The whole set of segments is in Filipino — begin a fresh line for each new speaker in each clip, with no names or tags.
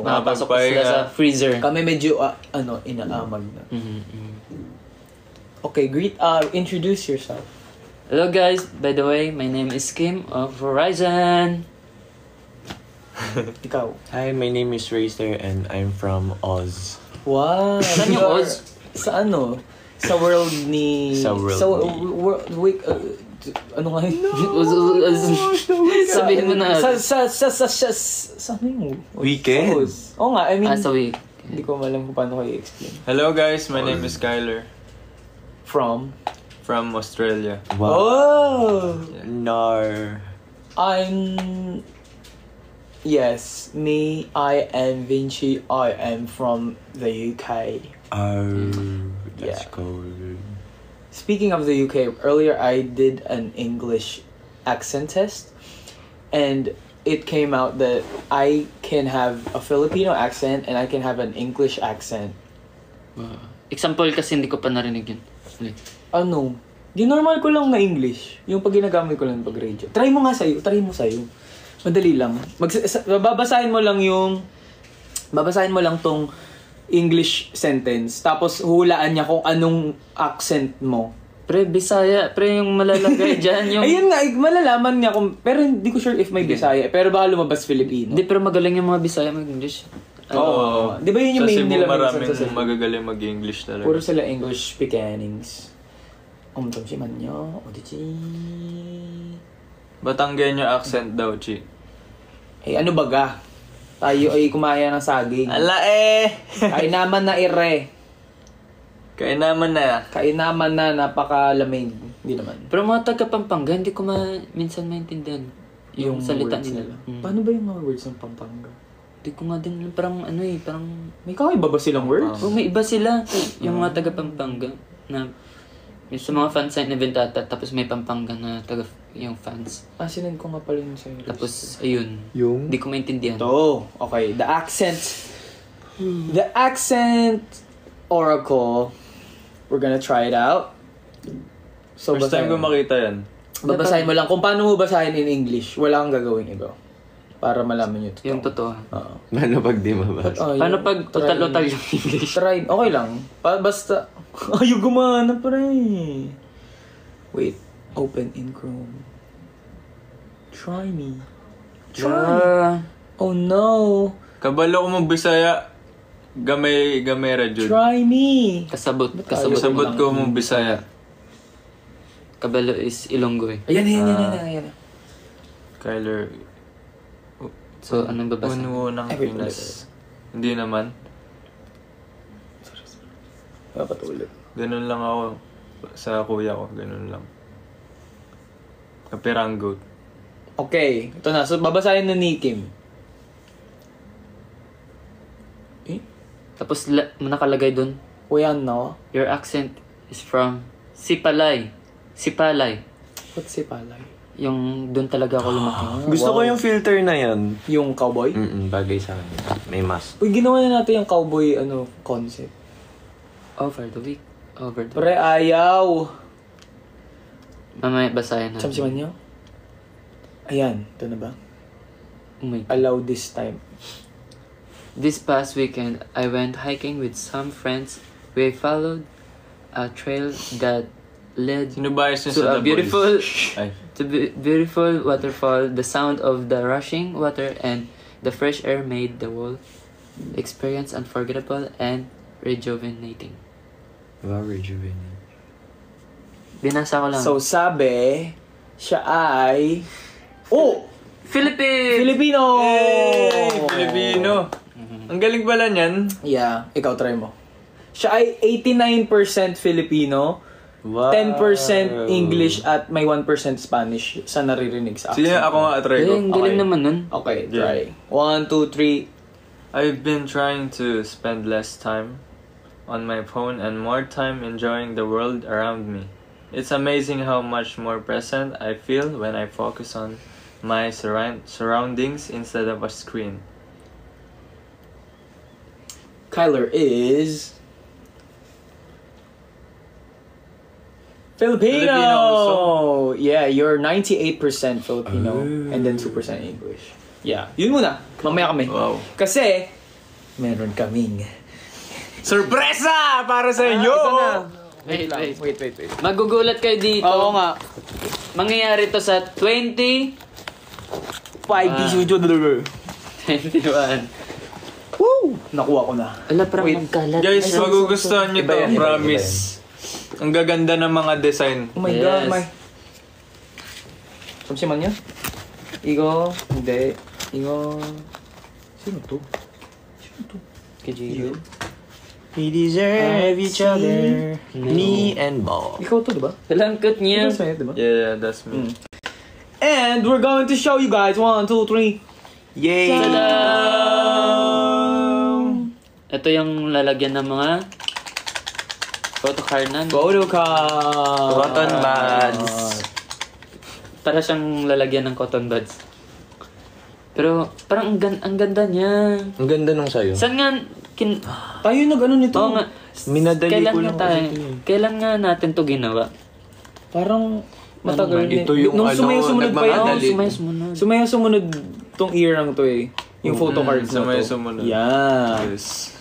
Nakapasok sila sa freezer.
Kami medyo, inaamag na. Okay, introduce yourself.
Hello guys, by the way, my name is Kim of Horizon.
Ikaw.
Hi, my name is Racer and I'm from Oz.
Wow.
Saan yung Oz?
Sa Sa world ni...
Sa world
ano nga yun?
Sabihin mo na.
Ano yung...
Weekend?
Oo nga, I mean...
Sa week.
Hindi ko alam kung paano kayo explain.
Hello guys, my name is Skyler.
From
Australia.
Wow.
Oh!
No.
Yes, me, I am Vinci. I am from the UK.
Oh, that's
Yeah.
cool.
Speaking of the UK, earlier I did an English accent test, and it came out that I can have a Filipino accent and I can have an English accent.
Example kasi hindi ko pa narinig yun.
Ginormal ko lang na English. Yung pag ginagamit ko lang pag radio. Try mo sa'yo. Madali lang. Babasahin mo lang tong English sentence. Tapos hulaan niya kung anong accent mo.
Pre, Bisaya. Pre, yung malalagay dyan. Yung...
Ayun nga, malalaman niya kung... Pero hindi ko sure if may Bisaya. Pero baka lumabas Filipino.
Hindi, pero magaling yung mga Bisaya mag-English.
Oo. Di ba yun yung
Sa
main
Cebu,
nila?
maraming magagaling mag-English talaga.
Puro sila English speakings. Si Manyo.
Batanggenyo accent daw, Chi.
Ano baga? Tayo ay kumaya ng saging.
Ala
Kainaman na ire.
Kainaman na,
napakalamig. Hindi naman.
Pero mga taga Pampanga, hindi ko minsan maintindihan. Yung salita
words
nila.
Paano ba yung mga words ng Pampanga?
Hindi ko nga din, parang parang...
May kakaiba ba silang words?
May iba sila. Yung mga taga Pampanga na... Yung sa mga fans sign event ata, tapos may Pampanga na taga yung fans.
Sinend ko nga pala yun sa'yo.
Tapos, ayun.
Yung?
Hindi ko maintindihan.
Okay. The accent oracle. We're gonna try it out. So,
First time ko makita yan.
Babasahin mo lang. Kung paano mo basahin in English, wala kang gagawin iba. Para malaman nyo totoo.
Yung totoo.
Oo.
Paano pag di mabasa?
Paano pag total yung English?
Try. Okay lang. Basta... Ayaw gumana pa rin. Wait. Open in Chrome. Try me. Oh no.
Kabalo ko mong Bisaya. Gamay radyo.
Try me.
Kasabot
Sabot ko mong Bisaya.
Kabalo is Ilonggo eh.
Ayan.
Kyler.
So, anong babasa?
Unang Pinas. Hindi naman.
Papatuloy.
Ganun lang ako sa kuya ko. Ganun lang. Kapiranggot.
Okay. Ito na. So, babasahin na ni Kim.
Tapos nakalagay dun,
Uyan, no?
your accent is from Sipalay.
What's si Palay?
Yung dun talaga ako lumaki.
Gusto ko yung filter na yan.
Yung cowboy?
Bagay sa akin. May mask.
Uy, ginawa na natin yung cowboy, concept.
Over the week.
Pre, ayaw.
Mamaya basahin na.
Samsiman nyo? Ayan. Ito na ba?
Oh my God.
Allow this time.
This past weekend, I went hiking with some friends. We followed a trail that led
Sino ba
to
ayos niya sa
a
The
beautiful,
Boys? Ay.
beautiful waterfall. The sound of the rushing water and the fresh air made the whole experience unforgettable and rejuvenating.
Wow, rejuvenate.
Binasa ko lang.
So, sabi, siya ay... Oh! Filipino!
Yay! Filipino! Ang galing pala niyan.
Yeah, ikaw try mo. Siya ay 89% Filipino,
Wow.
10% English, at may 1% Spanish sa naririnig sa
Sige,
accent.
ako nga try ko.
Ang galing naman nun.
Okay, try. 1, 2, 3.
I've been trying to spend less time on my phone and more time enjoying the world around me. It's amazing how much more present I feel when I focus on my surroundings instead of a screen.
Kyler is... Filipino!
Filipino,
Yeah, you're 98% Filipino and then 2% English. Yeah, yun muna. Mamaya kami.
Wow.
Kasi, meron kaming
Sorpresa para sa inyo!
ito na.
Wait.
Wait.
Magugulat kayo dito.
Oo nga.
Mangyayari to sa 20...
21.
21.
Woo! Nakuha ko na.
Wala, parang
Wait.
magkalat.
Guys, magugustuhan nyo to,
Iba yan, iba
promise. Ang gaganda ng mga design.
Oh my
Yes.
God, my... 잠시만요. 이거, hindi. 이거... Sino to?
Kajiro.
We deserve each other,
No.
me and Bo.
Ikaw to, diba?
Langkot niya.
Ikaw sa'yo, diba?
Yeah, that's me.
And we're going to show you guys. 1, 2, 3.
Yay!
Tada! Ito yung lalagyan ng mga photocard na.
Photo card.
Cotton buds.
Para siyang lalagyan ng cotton buds. Pero parang ang ganda niya.
Ang ganda nung sayo.
Saan nga
Tayo nag-ano nito.
Oo nga.
Minadali
Kailan
ko
nga
lang
tayo?
kasi ito eh.
Kailan nga natin to ginawa?
Parang matagal
Ito yung
Nung
ano,
sumayo-sumunod pa yun.
nagmamadali.
Sumayo-sumunod.
Sumayo-sumunod tong year-ang to eh. Yung photo cards na to.
Sumayo-sumunod.
Yeah.
Yes.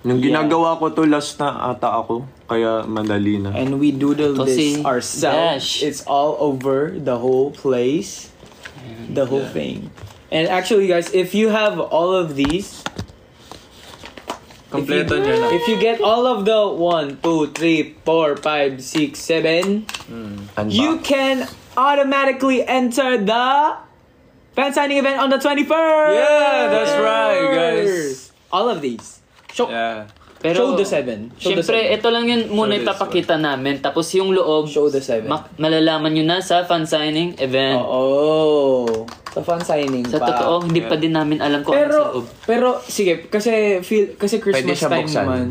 Nung ginagawa ko to last na ata ako, kaya madali na.
And we doodle
To
this
see
ourselves.
Dash.
It's all over the whole place. The whole thing. And actually guys, if you have all of these,
Kompleto nyo na.
if you get all of the 1, 2, 3, 4, 5, 6, 7, you can automatically enter the fan signing event on the 21st.
Yeah, that's right, guys.
All of these. Show,
Yeah.
show the 7. Show the
Siyempre,
7.
ito lang yun muna
Show this
ipapakita namin. Tapos yung loob,
Show the 7.
malalaman nyo na sa fan signing event.
Oo. Sa fan signing
Sa
pa.
totoo, hindi pa din namin alam kung ano sa loob.
Pero sige, kasi Christmas
siya
time
buksan.
naman.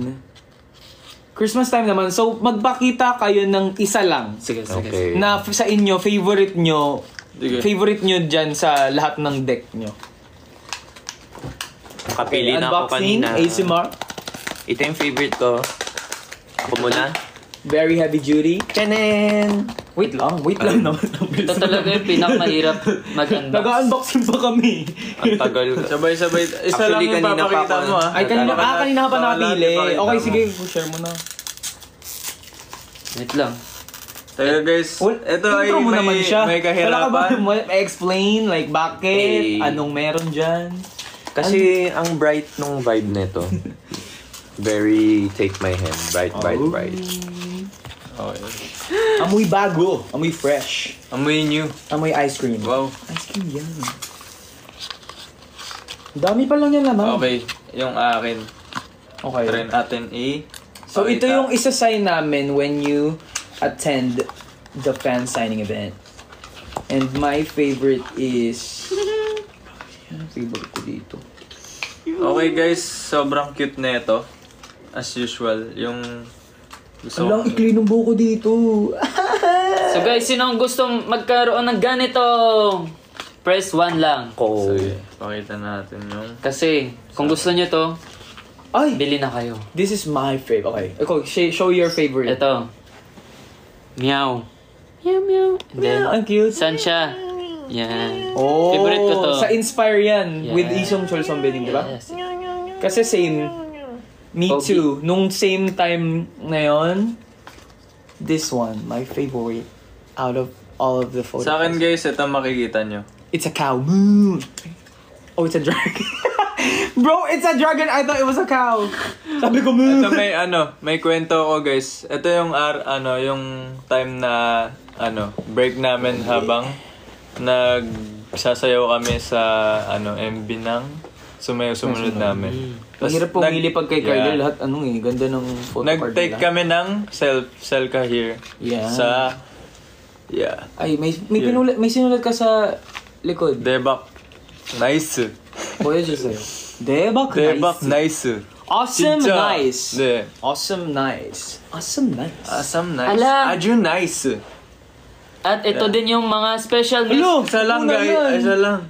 Christmas time naman. So magpakita kayo ng isa lang
Sige.
Okay.
na sa inyo favorite nyo.
Sige.
Favorite nyo dyan sa lahat ng deck nyo.
Kapili na ako
Unboxing,
kanina.
ASMR,
Ito yung favorite ko. Ako muna.
very heavy duty.
Tanen!
Wait lang naman.
Ito talaga yung pinakamahirap mag-unbox.
Nag-unboxing pa kami.
Ang tagal.
Sabay-sabay. Isa lang
Actually,
yung
kanina
papakita
pa ako-
mo, ha?
Ay, kanina ka pa nakapili.
Pakita
Okay,
mo.
sige, share mo na.
Wait lang.
Tayo guys, ito ay
Intro mo naman siya.
may
Wala ka ba
kahirapan.
explain like bakit,
Eh.
anong meron dyan?
Kasi ang bright nung vibe nito. Very take my hand. Bright.
Okay.
Amoy bago, amoy fresh,
Amoy new.
amoy ice cream.
Wow.
Ice cream yan. Dami pa lang yan naman.
Okay, yung akin.
Okay.
Try natin
So ito
pakita.
yung isa-sign namin when you attend the fan signing event. And my favorite is... Ano favorite ko dito?
Okay guys, sobrang cute na ito. As usual, yung gusto
Alang ikli ng buko dito.
So guys, sino ang gustong magkaroon ng ganito? Press 1 lang.
Ko.
Sige, pakita natin yung
Kasi kung gusto nyo to,
Ay!
bili na kayo.
This is my favorite. Okay. Ikaw, show your favorite.
Ito. Meow. Meow. And then,
Yeah, ang cute.
saan siya? Yan.
Oh,
Favorite ko to.
Sa Inspire yan.
Yeah.
With Isong Chol Sombening, di ba?
Yes.
Kasi same. Me
Pogi.
too. Nung same time na yon, this one, my favorite out of all of the photos.
Sa akin guys, ito makikita nyo.
It's a cow. Moo. Oh, it's a dragon. Bro, it's a dragon. I thought it was a cow. Sabi ko, moo.
Ito may kwento ko guys. Ito yung yung time na break namin habang nagsasayaw kami sa MB ng sumunod namin.
Mahirap pumili pag kay Carly.
Yeah.
Lahat ganda ng photo card
Nag-take
nila.
kami ng selka here.
Yeah.
Sa
Ay, may sinulat ka sa likod.
Debak. Nice.
Boy, just sa'yo. Debak
Debak
nice.
nice.
Awesome
진짜.
nice.
네.
Awesome nice. Awesome nice.
Awesome nice.
Alam.
Aju nice.
At ito din yung mga special
Hello!
Isa lang
Ano
guys.
yan?
Isa lang.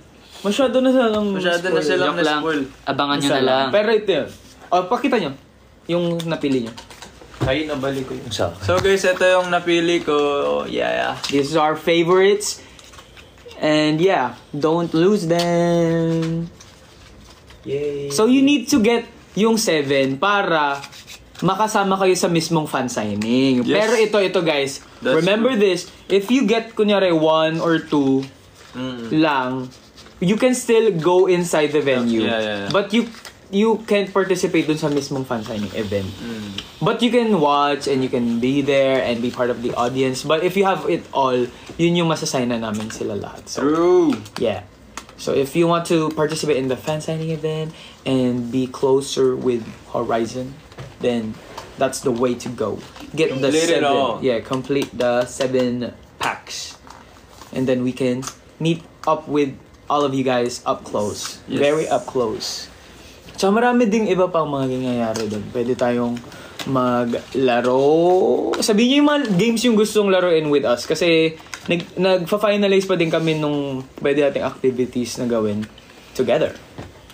Masyado na silang
Masyado na silang
Joke lang.
na-spoil.
Abangan nyo
Isa
na lang.
Pero ito yun. O, pakita nyo. Yung napili nyo.
Ay, nabalik ko yung sa.
So guys, ito yung napili ko. Yeah.
These are our favorites. And yeah, don't lose them.
Yay!
So you need to get yung 7 para makasama kayo sa mismong fan signing.
Yes.
Pero ito guys,
That's
remember this, if you get kunyari 1 or 2 lang, you can still go inside the venue.
Yeah.
But you can't participate dun sa mismong fan signing event. But you can watch and you can be there and be part of the audience. But if you have it all, yun yung masasign na namin sila lahat. So,
True.
yeah. So if you want to participate in the fan signing event and be closer with Horizon, then that's the way to go. Get the
Complete it
7.
all.
Yeah, complete the 7 packs. And then we can meet up with all of you guys up close.
Yes.
Very up close. Tsaka marami ding iba pang mga nangyayari doon. Pwede tayong maglaro. Sabihin niyo yung mga games yung gustong laruin with us. Kasi nagfa-finalize pa din kami nung pwede nating activities na gawin together.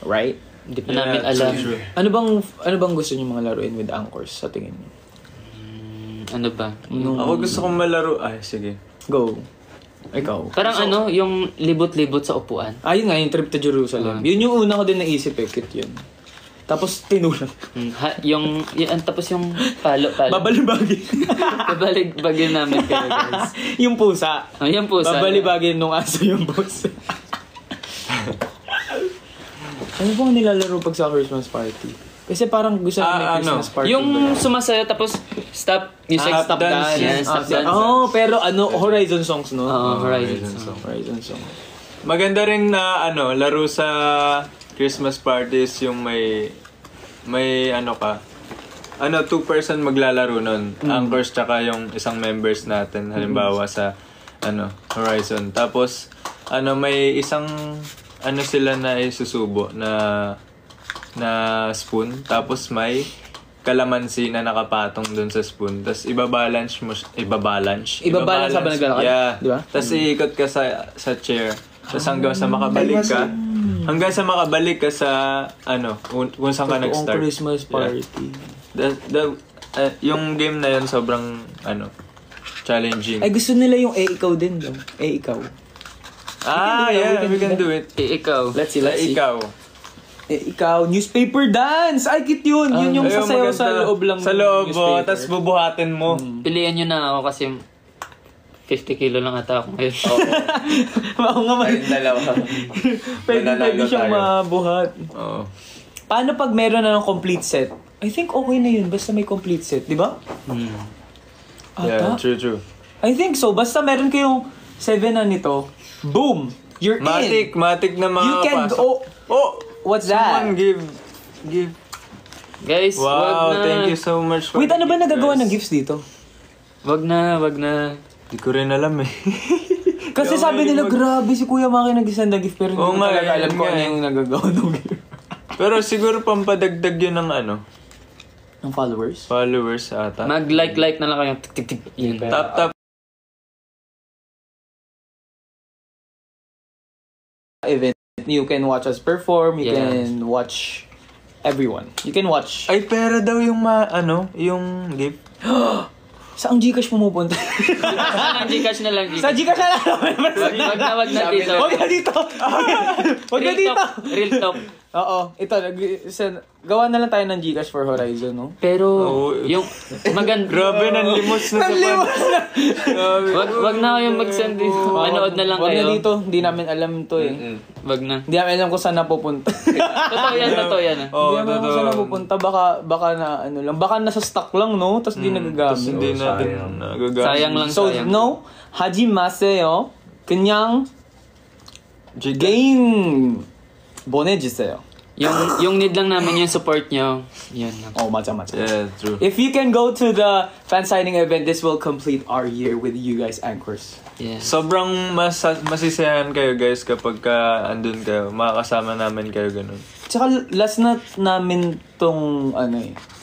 Right?
Hindi pa namin
Yeah,
alam.
true.
Ano bang gusto niyo mga laruin with Anchors sa tingin niyo?
Ano ba?
Ako gusto kong malaro. Ay, sige.
Go. Ikaw.
Parang yung libot-libot sa upuan.
Ayun nga, yung trip to Jerusalem. Yun yung una ko din naisip cute yun. Tapos tinulang.
Tapos yung palo.
Babalibagin.
Babalibagin namin kayo, guys.
Yung pusa.
Yung pusa.
Babalibagin nung aso yung pusa. Ano bang nilalaro pag sa Christmas party? Kasi parang gusto namin Christmas party.
Yung sumasayo tapos stop music.
Stop dance.
Yeah, stop dance.
Pero Horizon songs, no?
Horizon song.
Horizon song.
Maganda rin na laro sa Christmas parties yung may two-person maglalaro nun. Anchors tsaka yung isang members natin halimbawa sa Horizon. Tapos may isang sila na isusubo na spoon, tapos may kalamansi na nakapatong dun sa spoon. Tapos ibabalance
Ibabalance habang naglalakad?
Yeah.
Di ba?
Tapos iikot ka sa chair. Tapos hanggang sa makabalik ka. Hanggang sa makabalik ka sa kung saan ka nag-start.
Christmas party.
Yung game na yun sobrang challenging.
Ay, gusto nila yung ikaw din, no? Ikaw.
We can do it.
Ikaw.
Let's see.
Ikaw.
Ikaw, newspaper dance! Ay, cute yun! Yun yung sasayaw sa loob lang.
Sa loob,
newspaper.
tapos bubuhatin mo.
Pilihan nyo na ako kasi 50 kilo lang ata ako ngayon.
Oo nga,
Dalawa.
pwede siyang mabuhat.
Oo.
Paano pag meron na ng complete set? I think okay na yun, basta may complete set, di ba?
Yeah,
Ata?
true.
I think so, basta meron kayong 7 na nito, boom! You're in!
Matik na mga
You can go... What's that?
Someone give.
Guys, wag
Wow,
na.
thank you so much for
Wait, ano ba
the gift,
nagagawa
guys.
ng gifts dito?
Wag na.
Di ko rin alam eh.
Kasi
Di ako
sabi nila,
mahilig
grabe si Kuya Maki nag-send ng gift pero hindi
Oo
ko
nga,
talaga alam
yun
kung
nga
ano
eh.
yung nagagawa ng gift.
Pero siguro pampadagdag yun ng
Ng followers?
followers ata.
Mag-like na lang kayo. Tik-tik-tik. Yun.
Tap.
Event. You can watch us perform, you
Yeah.
can watch everyone. You can watch.
Ay, pera daw yung yung gift.
Saan Gcash pumupunta?
Ang Gcash na lang dito.
Sa Gcash na lang naman.
Wag na dito.
Huwag na dito. Huwag na
Real
dito.
talk. Real talk.
Oo. Ito, gawa na lang tayo ng Gcash for Horizon, no?
Pero,
Oo.
yung maganda.
Grabe, nanlimos na sa Grabe.
Wag na kayong mag-send dito. Manood na lang
Huwag
kayo.
na dito. Hindi namin alam to eh.
Wag na.
Hindi namin alam kung saan napupunta.
Totoo yan.
Oo,
Hindi namin alam kung saan napupunta. Baka na ano lang. Baka nasa stock lang, no? Tapos di
Tapos
nagagamit.
hindi natin nagagamit.
Sayang lang,
So,
sayang.
no, 하지 마세요. 그냥
Gcash.
개인 보내주세요.
Yung need lang namin yung support nyo. Yan lang.
Oh, 맞아.
Yeah, true.
If you can go to the fan signing event, this will complete our year with you guys anchors.
Yeah.
Sobrang masisiyahan kayo guys kapag andun kayo. Makakasama namin kayo ganun.
Tsaka last na namin tong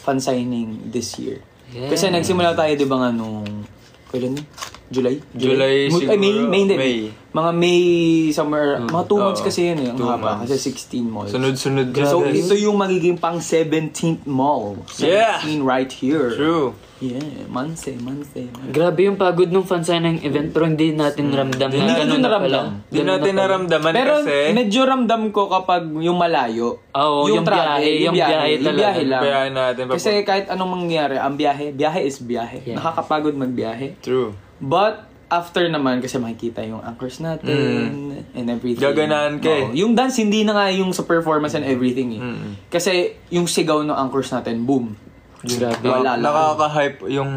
fan signing this year.
Yeah.
Kasi nagsimula tayo 'di ba nung kailan? July?
July siguro.
May hindi.
May.
Mga May somewhere, mga 2 months
Oo.
kasi yun eh. Ang
2
haba
months.
kasi 16 malls.
Sunod-sunod
So
guys.
ito yung magiging pang 17th mall. 17
Yeah.
right here.
True.
Yeah, manse.
Grabe yung pagod nung fan signing event pero hindi natin ramdam
Hindi
na
natin
ganun na
naramdam.
pala.
Di natin naramdaman
Pero
kasi
medyo ramdam ko kapag yung malayo.
Oo, yung biyahe, yung biyahe talaga.
biyahe lang.
bayahin natin.
Kasi kahit anong mangyari, ang biyahe is biyahe.
Yeah.
Nakakapagod magbiyahe.
True.
But, after naman, kasi makikita yung anchors natin and everything.
Gaganahan ka eh.
Oo. Yung dance, hindi na nga yung sa performance and everything eh. Kasi yung sigaw ng anchors natin, boom.
Grabe.
Wala lang.
Nakaka-hype yung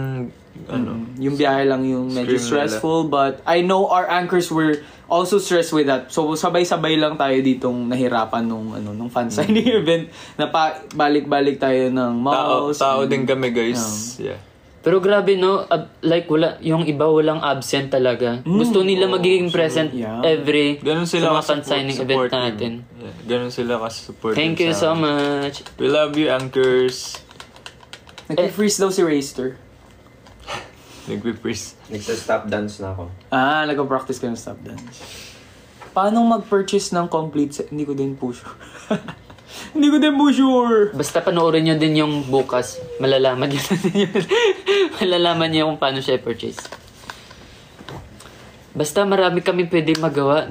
Yung biyahe lang yung medyo
Scream
stressful, but I know our anchors were also stressed with that. So sabay-sabay lang tayo ditong nahirapan nung fan signing event na balik-balik tayo ng malls.
tao din kami guys. Yeah.
Pero grabe no, like yung iba walang absent talaga. Gusto nila magiging present
yeah.
every
Ganun sila
sa mga fan signing event
supportive.
natin.
Yeah. Ganun sila ka-support.
Thank you so much.
We love you, anchors.
Nag-freeze daw si Rayster.
Nagpe-freeze.
Nagsa-stop dance na ako.
Nag-practice ka ng stop dance. Paano mag-purchase ng complete set? Hindi ko din po sure. Hindi ko din po sure.
Basta panoorin nyo din yung bukas. Malalaman nyo malalaman nyo kung paano siya i-purchase. Basta marami kami pwede magawa.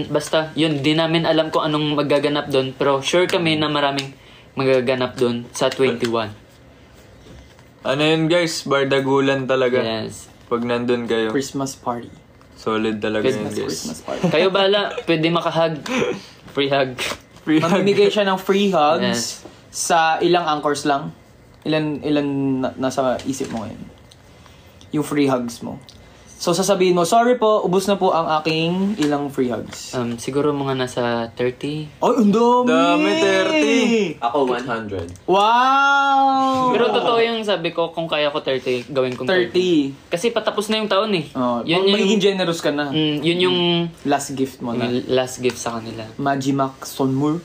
Basta yun, di namin alam kung anong magaganap doon. Pero sure kami na maraming magaganap doon sa 21.
Ano yun guys? Bardagulan talaga.
Yes.
Pag nandun kayo.
Christmas party.
Solid talaga yun guys.
Christmas party.
Kayo bala, pwede makahug. Free hug.
Free hug.
Mamimigay siya ng free hugs
Yes.
sa ilang anchors lang. Ilan nasa isip mo ngayon? Yung free hugs mo. So sasabihin mo, sorry po, ubos na po ang aking ilang free hugs.
Siguro mga nasa 30.
Ay, ang dami!
Dami, 30.
Ako 100.
Wow!
Pero totoo yung sabi ko, kung kaya ko 30, gawin kong 30.
30.
Kasi patapos na yung taon eh.
Yun magiging generous ka na.
Yun yung
Last gift mo na.
last gift sa kanila.
Majimak Sonmur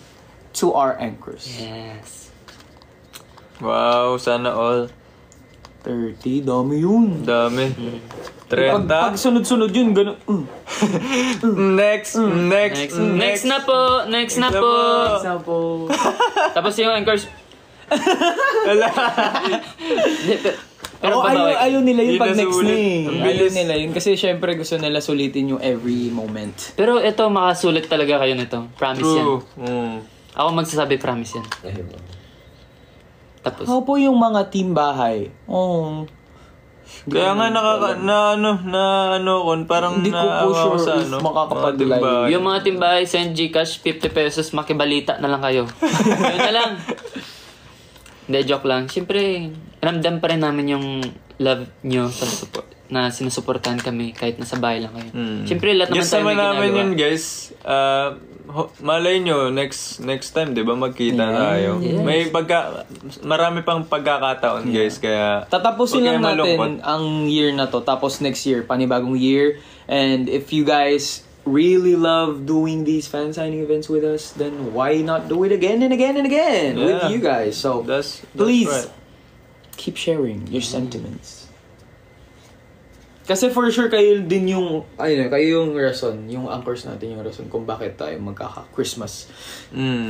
to our anchors.
Yes.
Wow, sana all.
30, dami yun.
Dami.
Pag
30.
sunod-sunod yun, gano'n.
Next.
Next na po. Next na po.
Example.
Tapos yung anchors. Hindi, pero babawi.
Ayaw nila yun
Di
pag
na
next
sulit.
na eh.
Ang
Ayaw
bilis.
nila yun. Kasi syempre gusto nila sulitin yung every moment.
Pero ito, makasulit talaga kayo nito. Promise yan.
True.
Ako magsasabi promise yan. Tapos.
How po yung mga team bahay? Oh.
Kaya nga parang
Hindi ko po
naawa ako
sure
sa
if makakapag-live.
mga timbahay.
Yung mga timbahay, send Gcash, 50 pesos, makibalita na lang kayo. Yun na lang. Hindi, joke lang. Siyempre, ramdam pa rin namin yung love nyo sa support, na sinusuportahan kami kahit nasa bahay lang kayo. Siyempre, lahat naman
Yes
tayo may
naman namin
ginagawa.
yun guys. Malay nyo, next time, di ba, magkita tayo.
Yes.
Marami pang pagkakataon guys, kaya
Tatapusin
huwag
lang
kayong
natin
malungkot.
ang year na to. Tapos next year, panibagong year. And if you guys really love doing these fan signing events with us, then why not do it again and again and again with
Yeah.
you guys? So
That's
please
right.
keep sharing your sentiments. Kasi for sure kayo din yung kayo yung rason, yung anchors natin yung rason kung bakit tayo magkaka-Christmas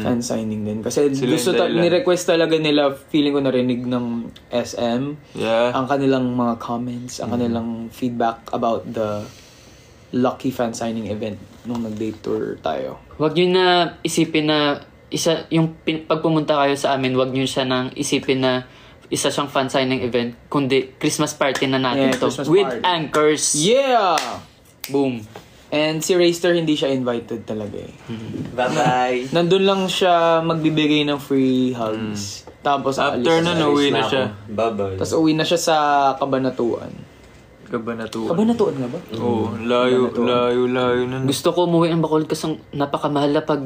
fan signing din. Kasi
Sila
gusto
yung dahilan.
ni-request talaga nila, feeling ko narinig ng SM,
Yeah.
ang kanilang mga comments, ang kanilang feedback about the Lucky fan signing event nung nag-date tour tayo.
Huwag nyo na isipin na pag pumunta kayo sa amin, huwag nyo siya nang isipin na isa siyang fan signing event, kundi Christmas party na natin
Yeah,
to.
Christmas
With
party.
anchors.
Yeah!
Boom.
And si Rayster hindi siya invited talaga eh.
Bye-bye.
Nandun lang siya magbibigay ng free hugs. Tapos
After
aalis
na, uwi na siya.
Bye-bye.
Tapos uwi na siya sa Kabanatuan. Kabanatuan nga ba?
Oo, layo na.
Gusto ko umuwi ng Bacolod kasi napakamahal na pag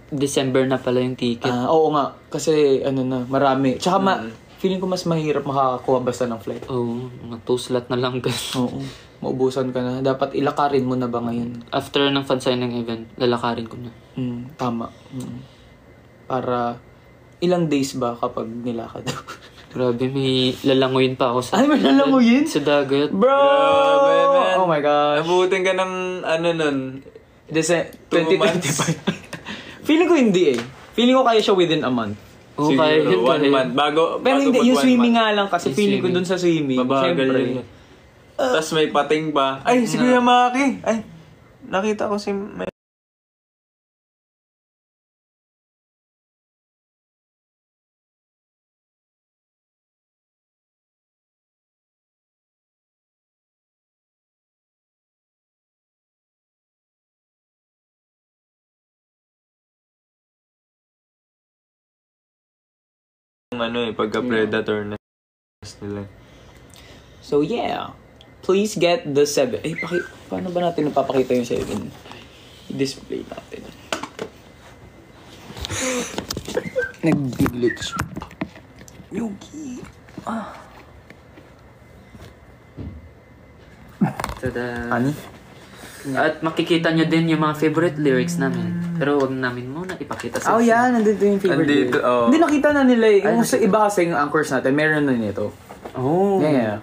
December na pala yung ticket.
Oo nga. Kasi marami. Tsaka feeling ko mas mahirap makakakuha basta ng flight.
Oo, mga 2 slot na lang.
Oo. Maubusan ka na. Dapat ilakarin mo na ba ngayon?
After ng fan signing event, lalakarin ko na.
Tama. Para ilang days ba kapag nilakad?
Grabe, may lalangoyin pa ako sa...
Ay, may lalangoyin?
Sa dagat.
Bro!
Grabe, man.
Oh my gosh.
Nabutin ka ng nun.
2025. Feeling ko hindi eh. Feeling ko kaya siya within a month.
Okay,
Siguro,
yun
1 month. Bago
Pero hindi,
mag
yung
1
swimming
month.
nga lang kasi
Yung
feeling ko
swimming.
dun sa swimming.
Mabagal
syempre.
yun. Tapos may pating pa. Ay, si Kuya Maki! Ay, nakita ko si... May... pagka-predator na nila.
So yeah, please get the 7. Paano ba natin napapakita yung 7? I-display natin. Nag-glitch. Yuki.
Tada.
Ani?
At makikita nyo din yung mga favorite lyrics namin. Pero wag namin muna ipakita sa
Oh yeah, nandito yung favorite.
Nandito,
lyric.
oh.
Hindi, nakita na nila eh.
Ay,
Yung sa iba kasi yung anchors natin, meron na nito.
Oh.
Yeah.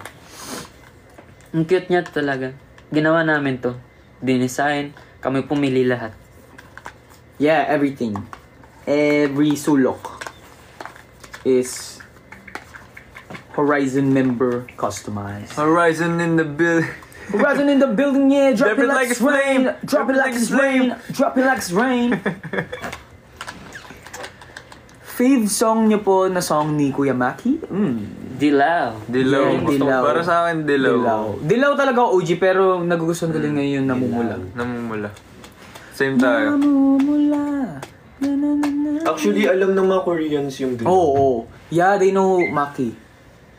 Ang cute niya talaga. Ginawa namin to. Dinesign. Kami pumili lahat.
Yeah, everything. Every sulok is Horizon member customized.
Horizon in the bill.
Horizon in the building, yeah. Drop it like it's rain. Drop it like it's rain. Drop it like it's rain. Fave song niyo po na song ni Kuya Maki?
Dilaw.
Dilaw.
Yeah, Dilaw.
Para sa akin, dilaw.
Dilaw talaga ako OG, pero nagugustuhan ko din ngayon namumula.
Namumula. Same tayo.
Namumula. Na, na, na, na.
Actually, alam ng mga Koreans yung dito.
Oh. Yeah, they know Maki.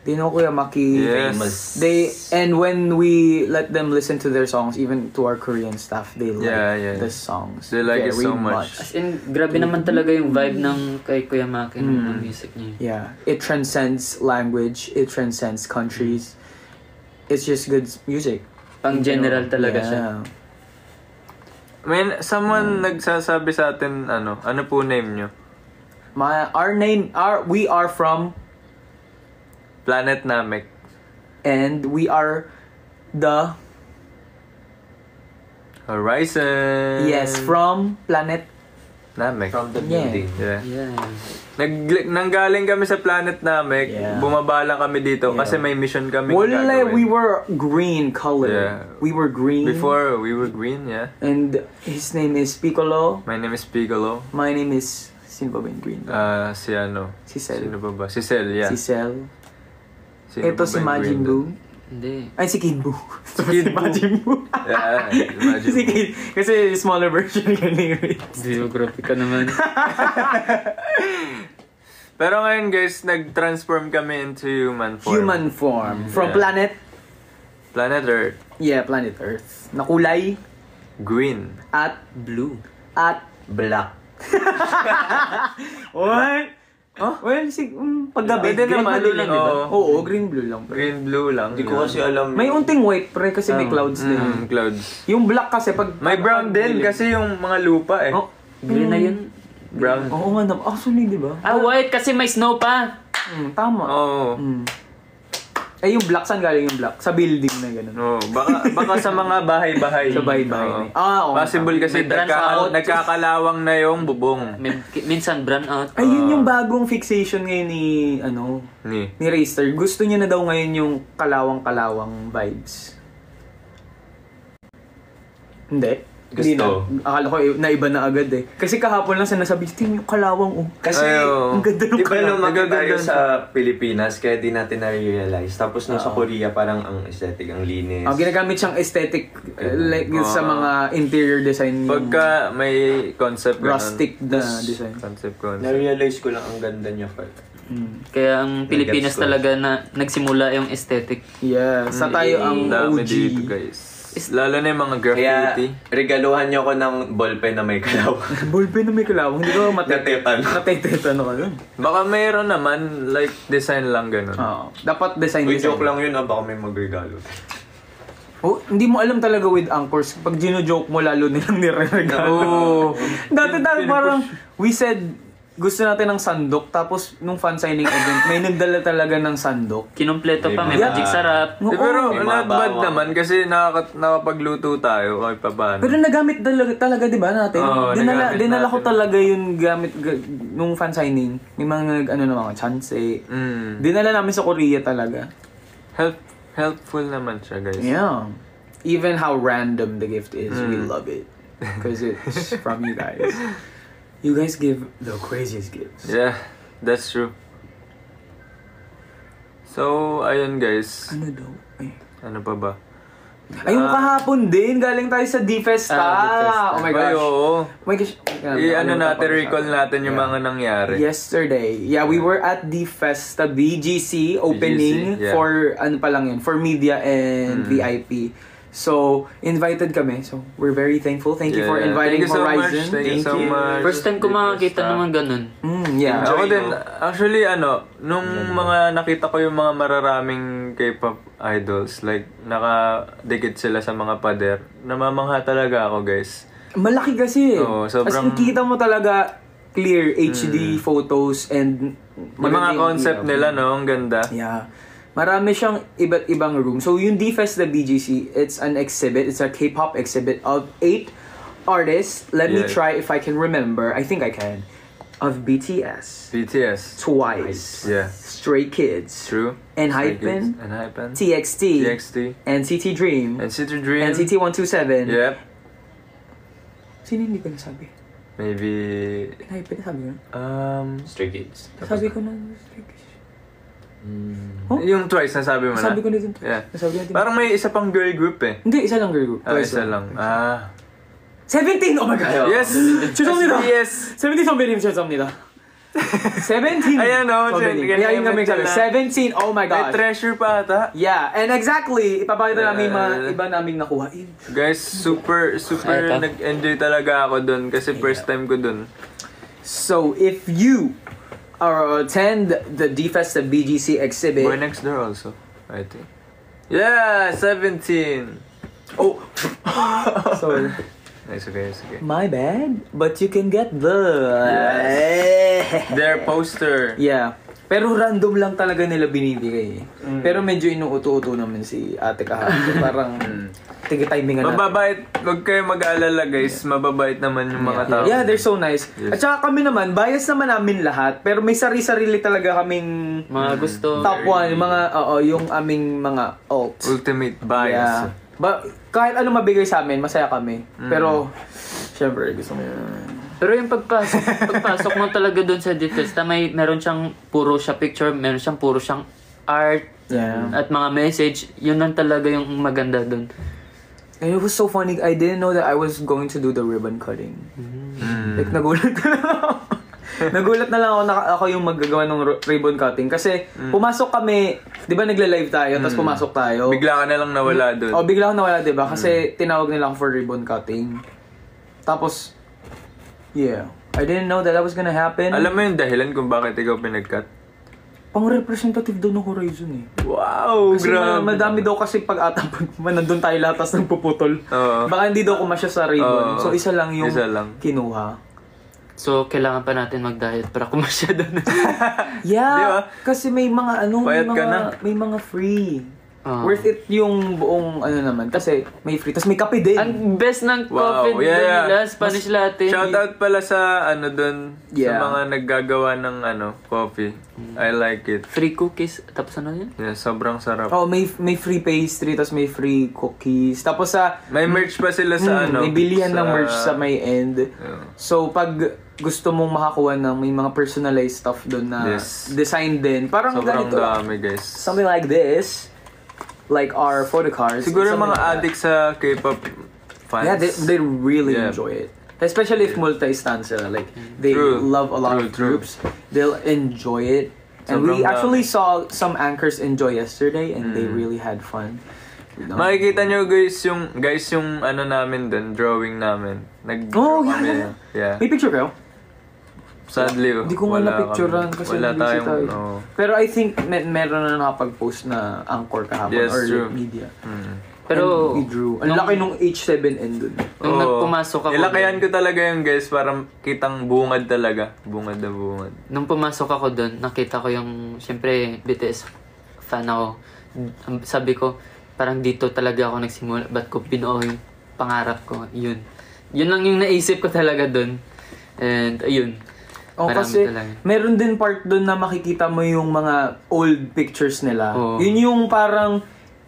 They know Kuya Maki.
Yes.
And when we let them listen to their songs, even to our Korean staff, they like the songs.
They like it
very
so much.
As in, grabe naman talaga yung vibe ng kay Kuya Maki ng music niya.
Yeah, it transcends language, it transcends countries. It's just good music.
Pang general talaga siya.
Man, someone nagsasabi sa atin, ano po name nyo?
We are from,
Planet Namek.
and we are the,
Horizon.
yes, from Planet.
Namek. From the
Yeah.
building.
Yeah.
Yeah.
Nanggaling kami sa Planet Namek,
Yeah.
bumaba lang kami dito
Yeah.
kasi may mission kami
Wala,
gagawin.
we were green color.
Yeah.
We were green.
Before, we were green, yeah.
And his name is Piccolo.
My name is Piccolo.
My name is, sino ba ba yung green?
Si ano?
Si Cell.
Sino ba? Si Cell, yeah.
Si Cell.
Sino
Ito
ba
si
yung
Majin
green
Buu.
Hindi.
Ay, si Kid Buu.
Kid
si Majin Buu.
Yeah, Majin
si
Buu.
Kid. Kasi smaller version yung lyrics.
Geography ka naman.
Pero ngayon guys, nag-transform kami into human form.
Human form. From
Yeah.
Planet
Earth.
Planet Earth. Na kulay
Green.
at
Blue.
Black.
what?
Oh?
Well, paggabi,
Pwede
green
naman,
blue lang, di ba?
oo.
Oo, green blue lang.
Green, blue lang.
Hindi ko kasi alam.
May unting white pre kasi may clouds din.
Clouds.
Yung black kasi pag...
May brown din kasi yung mga lupa eh.
Oh,
Green na yun.
Brown.
oo nga naman. Actually, di ba?
White kasi may snow pa.
Tama.
Oo.
Eh, yung black, saan galing yung black? Sa building na gano'n.
Oh, baka sa mga bahay-bahay.
Sa bahay-bahay
Oo.
na oo.
Possible kasi
May branch out.
nagkakalawang na yung bubong
Minsan brown out.
Ayun yung bagong fixation ngayon
ni.
ni Raster. Gusto niya na daw ngayon yung kalawang-kalawang vibes. Hindi. Hindi na.
Gusto.
Akala ko naiba na agad eh. Kasi kahapon lang sinasabi, Tim, yung kalawang
Kasi,
ang ganda ng
di ba lumaki tayo
Nagaganda
sa Pilipinas, kaya di natin na-realize. Tapos nasa Korea, parang ang aesthetic, ang linis.
ginagamit siyang aesthetic like sa mga interior design.
Pagka may concept ganun.
Rustic na design.
Concept.
Na-realize ko lang ang ganda niya pala.
Kaya ang Pilipinas
Nagets ko.
talaga na nagsimula yung aesthetic.
Yeah, sa tayo ang
Dami
OG.
dito guys. Lalo na yung mga
Kaya,
graffiti.
regaluhan niyo ako ng ballpen na may kalaw.
Ballpen na may kalawang, hindi ko
Natetano.
Natetano ka nun.
Baka mayroon naman, like design lang ganun.
Oo. Dapat design.
Uy, joke lang yun, baka may magregalo.
Oh, hindi mo alam talaga with anchors. Pag gino-joke mo, lalo nilang nire-regalo.
Oo.
Dati parang, we said gusto natin ng sandok, tapos nung fan signing event, may nagdala talaga ng sandok.
Kinumpleto pa, may
Yeah.
magic sarap.
Oo.
Pero
May
not
mga
bad
bawang.
naman kasi nakapagluto tayo kahit pa paano.
Pero nagamit talaga, di ba, natin?
Oo, nagamit
dinala ko
natin.
talaga yung nung fan signing. May mga, mga chance. Dinala namin sa Korea talaga.
Helpful naman siya, guys.
Yeah. Even how random the gift is, we love it. Because it's from you guys. You guys give the craziest gifts.
Yeah, that's true. So, ayun guys.
Ano daw? Ay.
Ano pa ba?
Ayun, kahapon din. Galing tayo sa D-Festa.
D-Festa.
Oh my
Ay,
gosh.
oo.
Oh my gosh.
Recall natin yung mga nangyari.
Yesterday. Yeah, we were at D-Festa BGC opening
BGC, yeah.
for, ano pa lang yun, for media and VIP. So, invited kami. So, we're very thankful. Thank you for
Yeah.
inviting
Thank you so
Horizon.
much. Thank you so much.
First time ko makakita
Basta.
naman ganun.
Yeah.
Ako din, actually nung mga nakita ko yung mga mararaming K-pop idols, like nakadikit sila sa mga pader, namamangha talaga ako, guys.
Malaki kasi.
Oo, sobrang-
As in, kita mo talaga clear HD photos and
Yung mga
maganda
concept
ilaw.
nila, no? Ang ganda.
Yeah. Marami siyang iba't ibang room. So, yung D-Fest, the BGC, it's an exhibit. It's a K-pop exhibit of 8 artists. Let me
Yeah.
try if I can remember. I think I can. Of BTS,
BTS.
Twice,
Yeah.
Stray Kids,
True.
Enhypen,
Enhypen.
TXT,
TXT.
NCT Dream,
NCT Dream.
NCT 127.
Yep.
Sino hindi ko nasabi?
Maybe...
Enhypen, sabi ko na.
Stray Kids.
Sabi ko na. Huh?
Yung Twice, nasabi mo na?
Nasabi ko na din.
Yeah.
Nasabi ko na din.
Parang may isa pang girl group eh.
Hindi, isa lang girl group. Twice
Isa lang.
17! Oh my god!
Yes!
죄송합니다.
Yes!
17 선배님 죄송합니다. 17!
Ayan, oh,
선배님.
ganyan
Kaya yung
yung
sabi.
pala.
17, oh my
May
god.
treasure pa ata.
Yeah, and exactly, ipapakita namin mga iba naming nakuha.
Guys, super
Ito.
nag-enjoy talaga ako dun kasi first time ko dun.
So, if you attend the D-Fest BGC exhibit,
Boy Next Door also, I think. Yeah! 17!
oh, sorry.
Nice, okay, it's okay.
My bad, but you can get the...
Their poster.
Yeah. Pero random lang talaga nila binibigay. Pero medyo inuuto-uto naman si ate kahapon. Parang tigi-timingan natin.
Mababait. Huwag kayo mag-aalala guys. Mababait naman yung mga tao.
Yeah, they're so nice.
Yes.
At saka kami naman, bias naman namin lahat. Pero may sarili-sarili talaga kaming
Mga gusto.
top one. Yung mga, yung aming mga alt.
Ultimate bias.
Yeah. Kahit ano mabigay sa amin, masaya kami. Pero, syempre, gusto mo yun.
Pero yung pagpasok mo talaga doon sa D-Festa, meron siyang puro siya picture, meron siyang puro siyang art,
Yeah.
at mga message. Yun lang talaga yung maganda doon.
And it was so funny. I didn't know that I was going to do the ribbon cutting. Like, nagulat na lang ako. Nagulat na lang ako na ako yung maggagawa ng ribbon cutting. Kasi, pumasok kami, di ba nagla-live tayo, tapos pumasok tayo.
Bigla ka na lang nawala dun.
O, bigla ako nawala, di ba? Kasi tinawag nila ako for ribbon cutting. Tapos, yeah. I didn't know that was gonna happen.
Alam mo yung dahilan kung bakit ikaw pinag-cut?
Pang-representative daw ng Horizon eh.
Wow!
Kasi
Grabe.
madami daw kasi pag-atang nandun tayo lahat tapos nagpuputol.
Oo.
Baka hindi daw kumasya sa ribbon.
Oo.
So, isa lang yung
Isa lang.
kinuha.
So, kailangan pa natin mag-diet para kumasya doon.
Yeah,
Di ba?
kasi may mga
Payat ka na.
may mga free.
Ah.
Worth it yung buong naman kasi may free. Tapos may kape din.
Ang best ng
Wow,
coffee
yeah.
nila, Spanish latte.
Shoutout pala sa dun,
Yeah.
sa mga naggagawa ng coffee. I like it.
Free cookies. Tapos ano yun?
Yeah, sobrang sarap.
Oh, may free pastry, tapos may free cookies. Tapos
May merch pa sila sa
may bilihan ng merch sa may end.
Yeah.
So, pag gusto mong makakuha ng may mga personalized stuff doon na
Yes.
design din. Parang
Sobrang
ganito.
dami, guys.
Something like this. Like our photo cards.
Siguro
something
mga
like that.
addicts sa K-pop fans.
Yeah, they really
Yeah.
enjoy it. Especially if multi-stand sila. Like, they
True.
love a lot
True,
of
true.
groups. They'll enjoy it. And we
Sobrang
actually
dami.
saw some anchors enjoy yesterday and they
Mm.
really had fun. You know?
Makikita nyo guys yung namin dun, drawing namin.
Oh,
Nag-draw
yeah.
Yeah.
May picture kayo?
Sadly,
Hindi ko nga
wala
na-picturean
kami.
kasi
wala
busy
tayong,
tayo.
no.
Pero I think meron na nakapag-post na anchor kahapon
Yes,
or
true.
media.
Pero,
And we drew. Ang laki nung H7N dun.
nung nagpumasok ako,
Nilakayan ko talaga yung guys para kitang bungad talaga. Bungad na bungad.
nung pumasok ako doon, nakita ko yung, syempre, BTS fan ako. Sabi ko, parang dito talaga ako nagsimula. Ba't ko pinuo yung pangarap ko? Yun. Yun lang yung naisip ko talaga doon. And, ayun.
Oh,
Marami
kasi
talaga.
meron din part doon na makikita mo yung mga old pictures nila.
Oo.
Yun yung parang,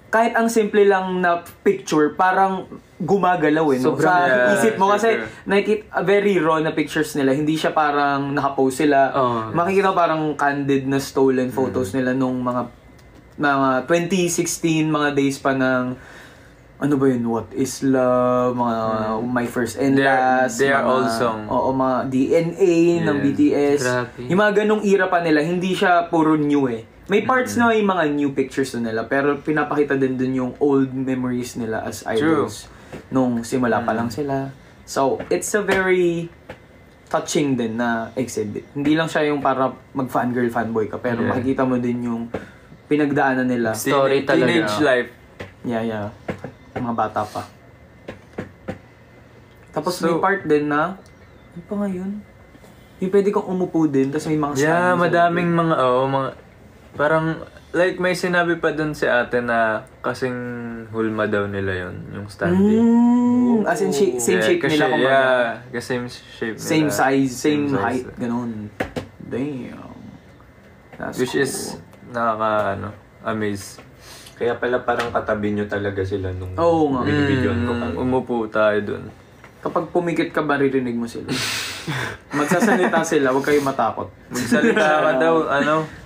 kahit ang simple lang na picture, parang gumagalaw no?
Sobrang-
Sa
Yeah,
isip mo kasi
super.
nakikita very raw na pictures nila. Hindi siya parang nakapose sila.
Oo.
Makikita parang candid na stolen photos nila nung mga 2016, mga days pa ng ano ba yun? What is Love? Mga My First and Last.
They are
mga,
all song.
Oo, mga DNA ng
Yeah.
BTS.
Grabe.
Yung mga ganong era pa nila, hindi siya puro new eh. May parts na yung mga new pictures na nila, pero pinapakita din dun yung old memories nila as idols. Nung simula pa lang sila. So, it's a very touching din na exhibit. Hindi lang siya yung para mag-fangirl, fanboy ka, pero
Yeah.
makikita mo din yung pinagdaanan nila.
Story talaga.
Teenage life.
Yeah. Mga bata pa. Tapos
So-
may part din na, ano pa nga yun? Yung pwede kang umupo din, tapos may mga
Yeah,
stand sa
madaming mga parang like may sinabi pa dun si ate na kasing hulma daw nila yon yung standing.
As in, same shape
kasi,
nila kumbaga.
Yeah, kasi same shape nila.
Same size, same
size.
height, ganun. Damn. That's
Which is amaze.
Kaya pala parang katabi nyo talaga sila nung
Oo nga.
binibidyoan ko kami.
Umupo tayo dun.
Kapag pumikit ka, maririnig mo sila. Magsasalita sila, huwag kayo matakot.
Magsalita ka daw,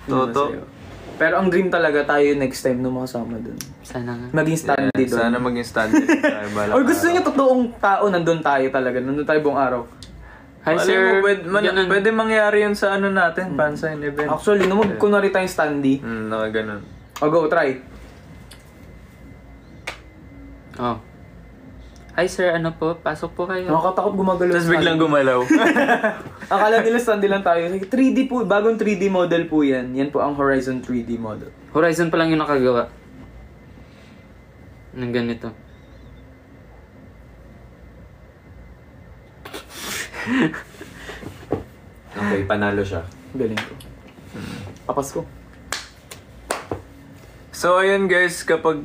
Toto.
Pero ang dream talaga tayo next time na makasama dun.
Sana nga.
Maging standy doon.
Sana maging standard tayo.
Or gusto niyo totoong tao, nandun tayo talaga. Nandun tayo buong araw.
Hi, sir. Ganun.
Pwede mangyari yun sa natin, fansign event.
Actually, nung kunwari tayong standy,
Ganun.
o go, try.
Oh. Hi, sir. Ano po? Pasok po kayo.
Nakakatakot gumagalaw.
Tapos
sa
biglang
standy.
gumalaw.
Akala nila standy lang tayo. 3D po, bagong 3D model po yan. Yan po ang Horizon 3D model.
Horizon pa lang yung nakagawa. Ng ganito.
Okay, panalo siya.
Galing ko. Papas ko.
So ayun guys, kapag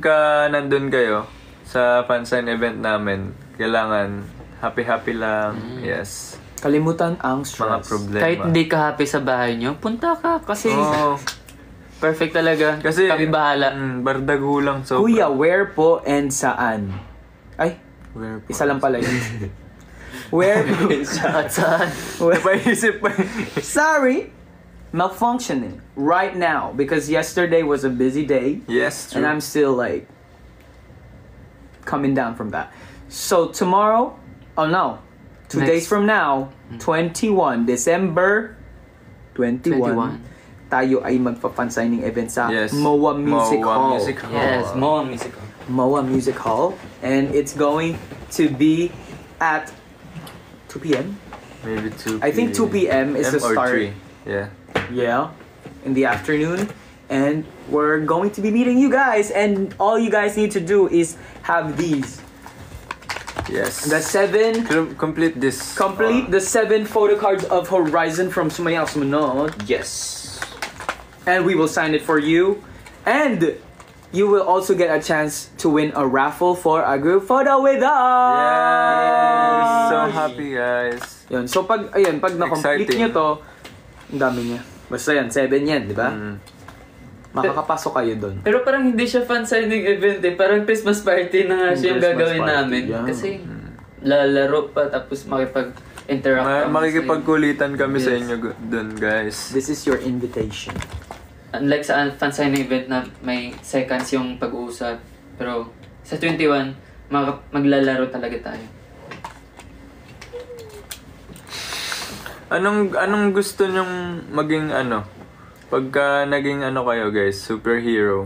nandun kayo sa fansign event namin, kailangan happy-happy lang. Yes.
Kalimutan ang
Mga
stress.
problema.
Kahit hindi ka happy sa bahay nyo, punta ka. Kasi
Oo.
perfect talaga.
Kasi
kami bahala.
bardagu lang. So,
Kuya, where po and saan? Ay,
where po?
isa lang pala yun. Where?
At saan?
Napaisip pa.
Sorry, malfunctioning right now because yesterday was a busy day
Yes,
and
true.
I'm still like coming down from that. So tomorrow, oh no, 2
Next.
days from now, 21 December 21, tayo ay magpa-fan signing event sa
Yes.
MOA Music
MOA
Hall.
Music Hall.
Yes, more musical.
MOA Music Hall, and it's going to be at 2 p.m.
Maybe 2
I think 2 p.m. is the
or
start.
3. Yeah.
Yeah, in the afternoon, and we're going to be meeting you guys, and all you guys need to do is have these.
Yes.
The 7
Complete this.
complete the 7 photo cards of Horizon from Sumayaw Sumunod,
Yes!
and we will sign it for you, and you will also get a chance to win a raffle for a group photo with us.
Yes! So happy guys.
Yun. So pag na-complete
Exciting.
nyo to, ang dami niya. Basta yan, 7 yan, di ba?
Mm.
Makakapasok kayo doon.
Pero parang hindi siya fan signing event eh. Parang Christmas party na nga siya yung
Christmas
gagawin
party,
namin.
yeah.
Kasi lalaro pa tapos makipag-interact kami
Makikipagkulitan kami sa
Yes.
inyo dun guys.
This is your invitation.
Unlike sa fan signing event na may seconds yung pag-uusap. Pero sa 21, maglalaro talaga tayo.
Anong gusto nyong maging pagka naging kayo guys, superhero?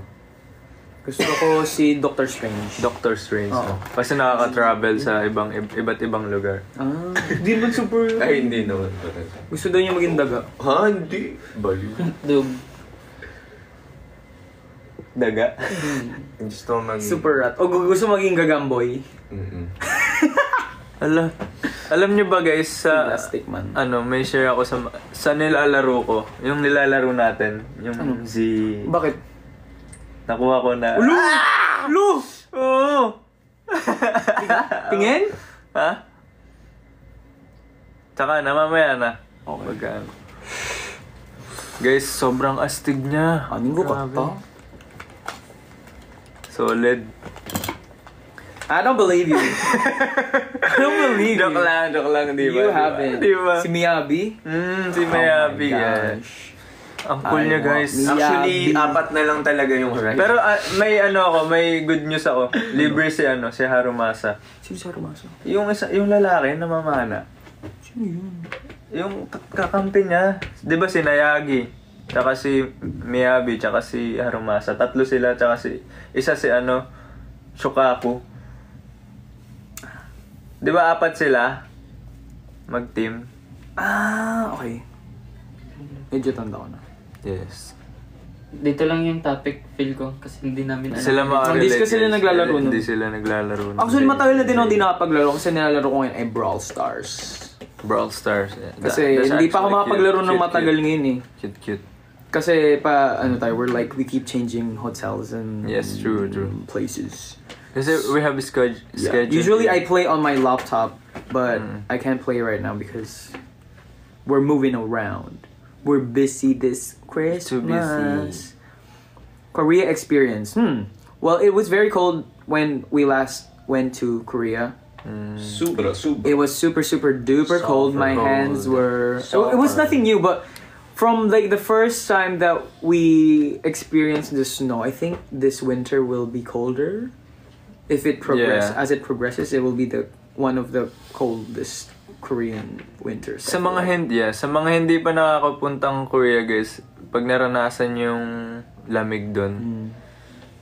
Gusto ko si Doctor Strange.
Doctor Strange.
Oo.
Kasi nakaka-travel sa iba't ibang lugar.
Di ba super...
Ay, hindi naman.
Gusto daw niya maging daga.
Ha? Hindi. Baliw.
Dug.
Daga. Gusto mo maging...
Super rat. O gusto maging gagamboy.
Mm-mm.
Alam niyo ba guys, sa
Plastic man.
may share ako sa nilalaro ko. Yung nilalaro natin, yung
Bakit?
nakuha ko na.
Lu! Lu!
Oo.
Tingin?
Ha? Tsaka na, mamaya na. Okay. Guys, sobrang astig niya.
Aning ko pa
Grabe.
to?
Solid.
I don't believe you. I don't believe
Joke
you.
lang, di ba?
You haven't.
Di ba?
Si Miyabi?
Si Mayabi
Oh my
yan.
gosh.
Ang cool niya, guys.
Actually,
Miyabi.
4 na lang talaga yung ride.
Pero may good news ako. Libre si Harumasa.
Sino si Harumaso?
Yung lalaki na mamana.
Sino yun?
Yung kakampi niya. 'Di ba si Nayagi? Tsaka si Miyabi, tsaka si Harumasa. 3 sila, tsaka isa si Shokaku. 'Di ba 4 sila? Mag-team.
Okay. Medyo tanda ko na.
Yes.
Dito lang yung topic, feel ko. Kasi hindi namin alam.
Sila
Hindi kasi sila naglalaro nun.
Hindi sila naglalaro nun.
Actually, matagal na din ako hindi nakapaglaro kasi nilalaro ko ngayon ay Brawl Stars.
Brawl Stars. Yeah.
Kasi
That's
hindi pa ako
actually
makapaglaro ng
cute,
matagal ngayon eh.
Cute.
Kasi we're like, we keep changing hotels and
Yes, true.
places.
Kasi we have a schedule.
Usually I play on my laptop, but I can't play right now because we're moving around. We're busy this Christmas.
Too busy.
Korea experience. Well, it was very cold when we last went to Korea.
Super.
It was super duper cold. My
cold.
hands were.
Super.
It was nothing new, but from like the first time that we experienced the snow, I think this winter will be colder. If it as it progresses, it will be one of the coldest Korean winters.
Sa mga hindi pa nakakapuntang Korea, guys, pag naranasan yung lamig doon,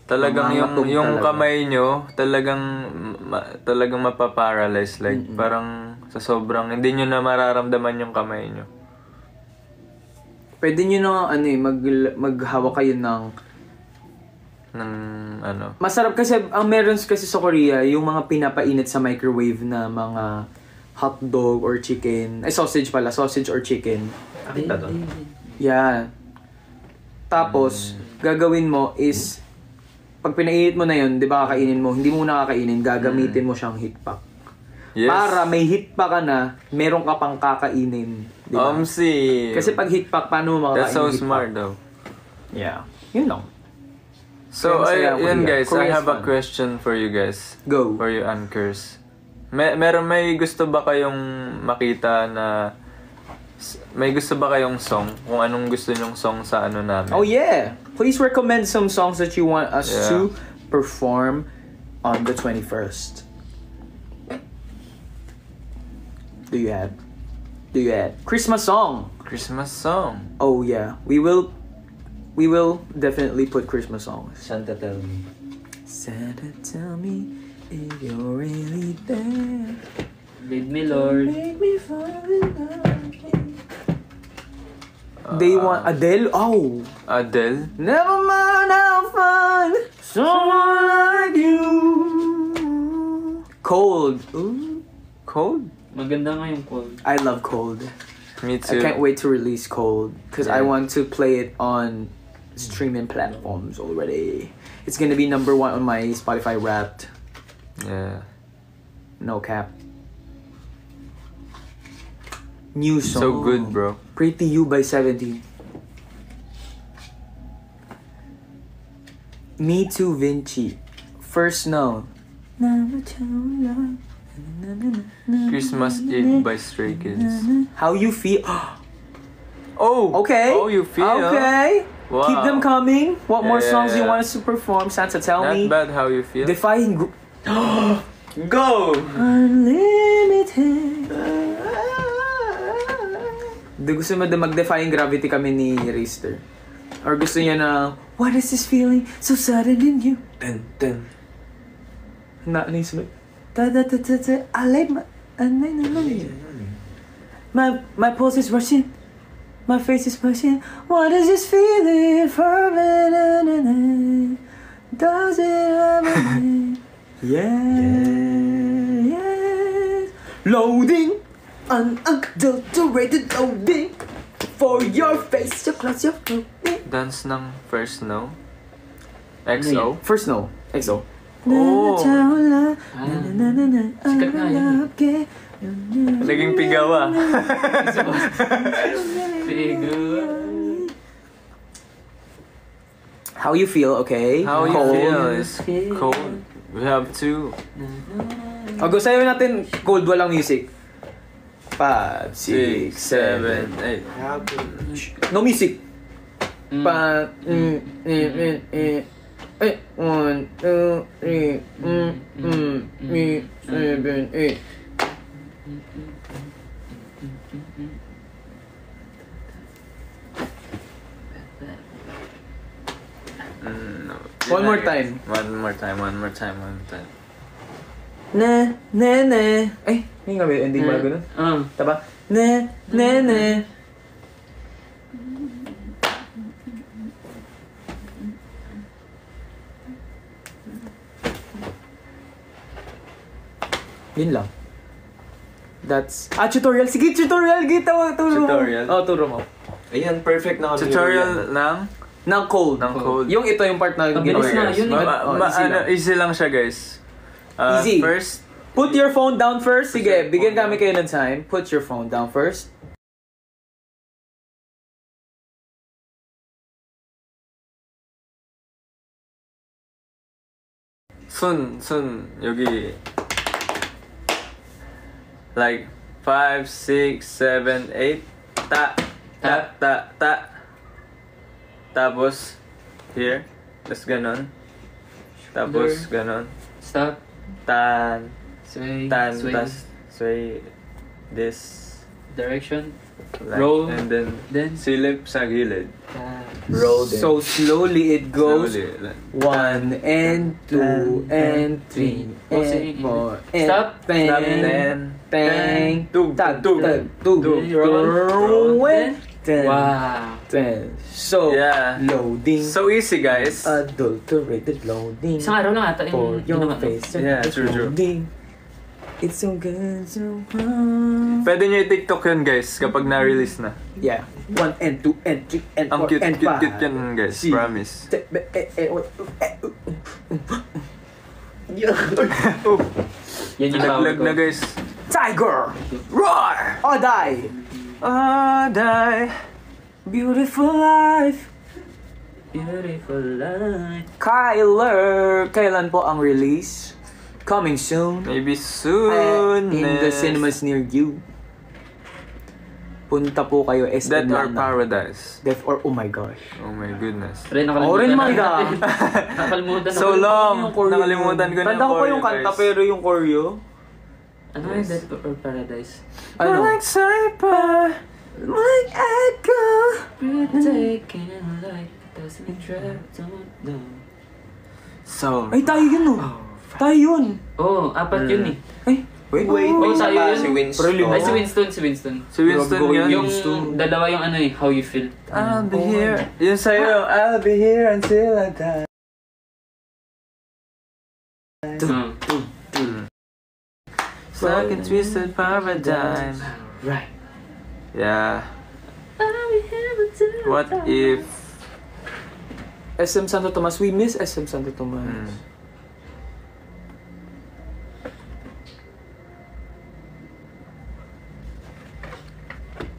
talagang yung kamay nyo talagang mapaparalyze, like parang sa sobrang hindi nyo na mararamdaman yung kamay nyo.
Pwede nyo na maghawak kayo ng masarap kasi ang meron kasi sa Korea yung mga pinapainit sa microwave na mga hotdog or chicken, sausage or chicken. Yeah. Tapos gagawin mo is pag pinainit mo na yun, 'di ba kakainin mo, hindi mo na kakainin, gagamitin mo siyang heat pack.
Yes.
Para may heat pack ka na, meron ka pang kakainin, 'di ba? Kasi pag heat pack paano mo makakain?
That's so
heat
smart
pack?
though.
Yeah. Yun lang.
So,
Kaya masaya ako
ayun
dito.
guys, I
Korea's
have a
fun.
question for you guys.
Go.
For you anchors. May gusto ba kayong makita na may gusto ba kayong song? Kung anong gusto nyong song sa namin?
Oh yeah. Please recommend some songs that you want us
Yeah.
to perform on the 21st. Do you have Christmas song?
Christmas song.
Oh yeah. We will definitely put Christmas songs.
Santa tell me.
Santa, tell me if you're really there.
Lead me, Lord.
Make me fall in love. They want Adele. Oh.
Adele?
Never mind, I'll find someone like you. Cold. Ooh.
Cold?
Maganda nga yung cold.
I love Cold.
Me
I
too.
can't wait to release Cold because I
Yeah.
want to play it on streaming platforms already. It's gonna be number 1 on my Spotify Wrapped.
Yeah.
No cap. New song.
So good, bro.
Pretty You by 17. Me Too Vinci. First Snow.
Christmas Eve by Stray Kids.
How You Feel.
Oh!
Okay.
Oh, you feel?
Okay.
Wow.
Keep them coming. What more
Yeah,
songs do you
yeah.
want us to perform? Santa, tell
Not
me.
bad how you feel.
Defying
Go!
Unlimited. Gusto mo mag-defying gravity kami ni Rister. Or gusto niya na, what is this feeling so sudden in you?
Ten.
Na, ano yung sunod? I like my pulse is rushing. My face is pushing. What is this feeling? Fervent. Does it ever end? Yes. Loading. Unadulterated loading. For your face, you close your loading.
Dance ng First Snow. XO.
First no. EXO.
Oh.
Sikat nga yun.
Naging pigawa.
How you feel, okay?
How you
Cold.
feel is cold. We have to.
Go sayo natin cold, walang music. 5, 6, 7.
8.
No music.
Mm.
1, 2, 3, 7, 8.
No.
One more time.
One more time.
Na, na, na. Ay, hindi nga ba yung ending ba ganun? Taba? Na, na, na. Yun lang. That's... tutorial. Sige, tutorial. Gita mo. Turo mo.
Tutorial?
Oo, turo mo.
Ayan, perfect na
Tutorial ng
Ng cold.
Ng cold.
Yung ito yung part na
Mabilis na, yun eh.
easy lang.
easy lang siya, guys.
Easy.
First,
Put your phone down first. Sige, bigyan kami kayo ng time. Put your phone down first.
Sun, 여기. Like 5, 6, 7, 8. Ta. Tapos here. Tapos ganon. Tapos ganon.
Stop.
Tan.
Sway.
Tan.
Sway.
Tas sway. This.
Direction.
Like,
Roll.
And then
Then.
silip sa gilid.
Roll them. So slowly it goes.
Slowly, like,
1 and 2 and 3 and 4 and
Stop.
bang, bang,
Tug,
tag,
tug,
tag, tug,
roll,
and 10,
Wow.
10. So,
Yeah.
loading,
So easy, guys.
adulterated loading
Isang araw lang ata
for
yung
your
ginawa.
face.
Yeah, true.
Loading. It's so good, so fun.
Pwede nyo i-TikTok yun, guys, kapag na-release na.
Yeah. 1 and 2 and 3 and 4
Ang cute,
and 5.
cute yan, guys.
See.
Promise.
Yan yung power
Naglag
ko.
na, guys.
Tiger!
Roar!
Or die!
Die.
Beautiful life!
Beautiful light.
Kyler! Kailan po ang release? Coming soon.
Maybe soon.
In the cinemas near you. Punta po kayo SM
Death or
Lana.
Paradise.
Death or oh my gosh.
Oh my goodness.
Ren,
Oh, Ren, my God.
Nakalimutan
So
ako.
long. Nakalimutan ko na
Tanda ko pa yung
choreo,
kanta
guys.
pero yung choreo.
Ano yung Death or Paradise?
Ano?
Like Cypher.
Like echo.
Taken like doesn't trapped on no.
So.
Ay, tayo yun oh. Tayo yun.
Oh, apat yun eh.
Ay, wait.
Oh, tayo yun.
Si Winston.
Pero
Ay, si Winston.
Si Winston yun.
Yung dalawa yung ano eh, How You Feel.
I'll be here. Yun sa'yo. I'll be here until I die. Stuck in twisted paradigm.
Right.
Yeah. What if...
SM Santo Tomas. We miss SM Santo Tomas.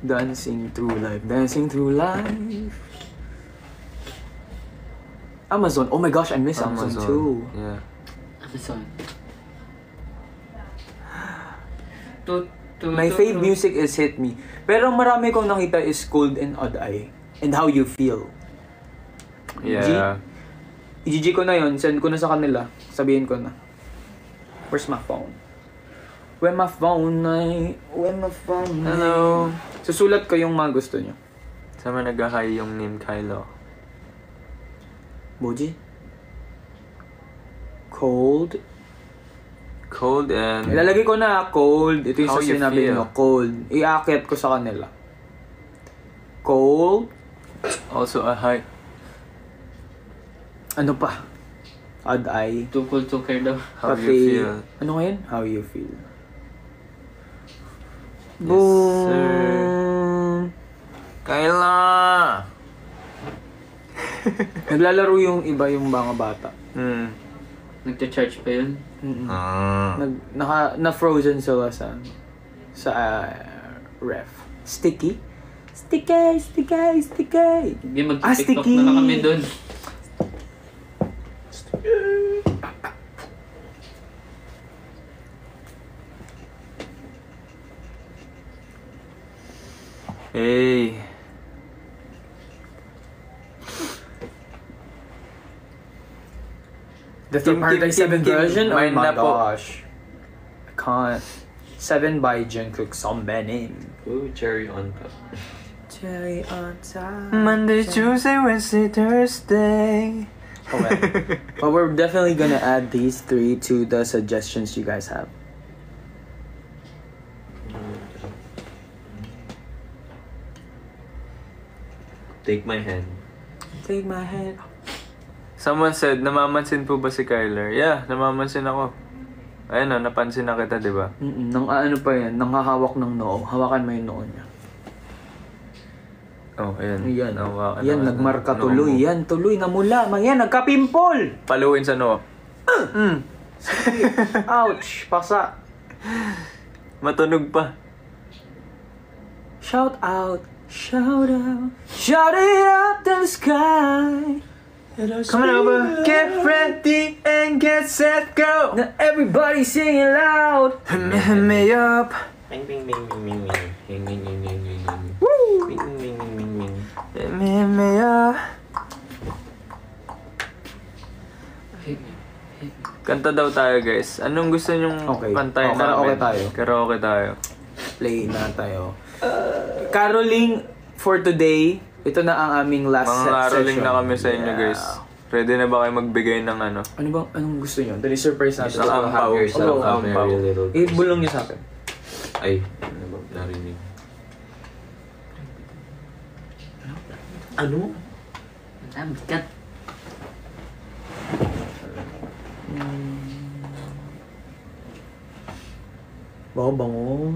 Dancing through life. Dancing through life. Amazon. Oh my gosh, I miss Amazon too.
Yeah.
Amazon.
My fave music is Hit Me. Pero marami kong nakita is Cold and Odd Eye. And How You Feel.
Yeah.
I-GG ko na yon, send ko na sa kanila. Sabihin ko na. Where's my phone? Where my phone? Where my phone?
Hello.
Susulat ko yung mga gusto nyo.
Sama nag-hi yung name Kylo.
Boji? Cold.
Cold and...
Ilalagay ko na cold. Ito yung
How
sa
you
sinabi
feel?
nyo. Cold. Iaakit ko sa kanila. Cold.
Also a hi.
Ano pa? Odd eye.
Too cool to care daw.
How you feel?
Ano ngayon? How you feel?
Yes, sir. Kayla!
Naglalaro yung iba yung mga bata.
Nagcha-charge pa yun.
Na-frozen sila sa ref. Sticky? Sticky!
Hindi, mag-tiktok na lang kami doon.
Hey.
The Tripartite 7 version? Oh
Mine
my
na po.
gosh. I can't. 7 by Jungkook Sombenin.
Ooh, cherry on top.
Cherry on top.
Monday, Tuesday, Wednesday, Thursday.
Okay. But we're definitely gonna add these 3 to the suggestions you guys have.
Take my hand.
Take my hand.
Someone said, namamansin po ba si Kyler? Yeah, namamansin ako. Ayun o, napansin na kita, di ba?
Nang ano pa yan, nang hahawak ng noo. Hawakan mo yung noo niya.
Oh, ayan.
Yan,
Nawakan
yan
na-
nagmarka
noo
tuloy.
mo.
Yan, tuloy na mula. Yan, nagka-pimple!
Paluin sa noo.
Ouch! Pasa.
Matunog pa.
Shout out. Shout out. Shout it up to the sky.
Come on over, get ready and get set, go!
Now everybody singing loud.
Him me up.
Bing, bing, bing, bing, bing, bing. Bing, bing, bing, bing, bing, bing.
Woo!
Bing, bing, bing, bing, bing.
Him me up. Kanta daw tayo, guys. Anong gusto nyong
Okay.
kantayin
Oh, karaoke
namin?
tayo.
Karaoke tayo.
Play na tayo. Caroling for today. Ito na ang aming last
Mga
session.
caroling na kami sa inyo,
Yeah.
guys. Ready na ba kayo magbigay ng ano?
Ano bang, anong gusto nyo? Dali surprise natin.
Isang
Have
ampaw.
yourself a
Ampaw.
merry little
Ibulong nyo sa akin.
Ay, ano ba? Narinig. Ano?
Ang bigat.
Bango.